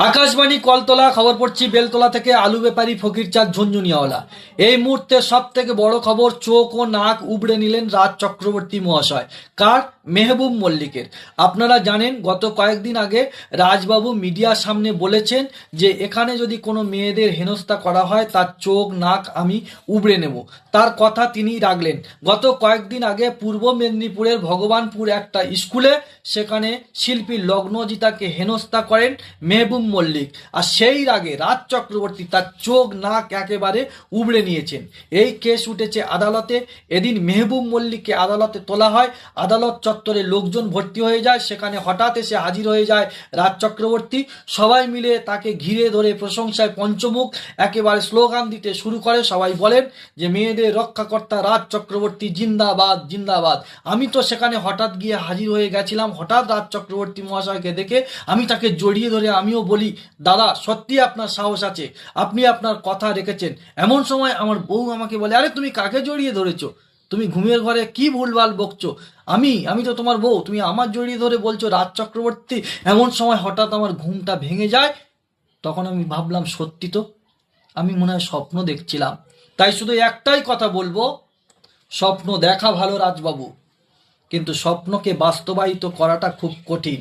আকাশবাণী কলতলা খবর পড়ছি বেলতলা থেকে আলু ব্যাপারী ফকিরচাঁদ ঝুনঝুনিয়াওয়ালা। এই মুহূর্তে সব থেকে বড় খবর, চোখ ও নাক উবড়ে নিলেন রাজ চক্রবর্তী মহাশয়। কার? মেহবুব মল্লিকের। আপনারা জানেন গত কয়েকদিন আগে রাজবাবু মিডিয়ার সামনে বলেছেন যে এখানে যদি কোনো মেয়েদের হেনস্থা করা হয় তার চোখ নাক আমি উবড়ে নেব। তার কথা তিনি রাখলেন। গত কয়েকদিন আগে পূর্ব মেদিনীপুরের ভগবানপুর একটা স্কুলে সেখানে শিল্পী লগ্নজিতাকে হেনস্থা করেন মেহবুব মল্লিক। আর সেই আগে রাজ চক্রবর্তী তার চোখ নাক একেবারে উবড়ে নিয়েছেন। এই কেস উঠেছে আদালতে। এদিন মেহবুব মল্লিককে আদালতে তোলা হয়। আদালত চত্বরে লোকজন ভর্তি হয়ে যায়। সেখানে হঠাৎ এসে হাজির হয়ে যায় রাজ চক্রবর্তী। সবাই মিলে তাকে ঘিরে ধরে প্রশংসায় পঞ্চমুখ, একেবারে স্লোগান দিতে শুরু করে। সবাই বলেন যে মেয়েদের রক্ষাকর্তা রাজ চক্রবর্তী জিন্দাবাদ জিন্দাবাদ। আমি তো সেখানে হঠাৎ গিয়ে হাজির হয়ে গেছিলাম। হঠাৎ রাজ চক্রবর্তী মহাশয়কে দেখে আমি তাকে জড়িয়ে ধরে আমিও বলি, দাদা সত্যি আপনার সাহস আছে, আপনি আপনার কথা রেখেছেন। এমন সময় আমার বউ আমাকে বলে, আরে তুমি কাকে জড়িয়ে ধরেছো? তুমি ঘুমের ঘরে কি ভুলভাল বকছো? আমি তো তোমার বউ, তুমি আমার জড়িয়ে ধরে বলছো রাজ চক্রবর্তী। এমন সময় হঠাৎ আমার ঘুমটা ভেঙে যায়। তখন আমি ভাবলাম সত্যি তো, আমি মনে হয় স্বপ্ন দেখছিলাম। তাই শুধু একটাই কথা বলবো, স্বপ্ন দেখা ভালো রাজবাবু, কিন্তু স্বপ্নকে বাস্তবায়িত করাটা খুব কঠিন।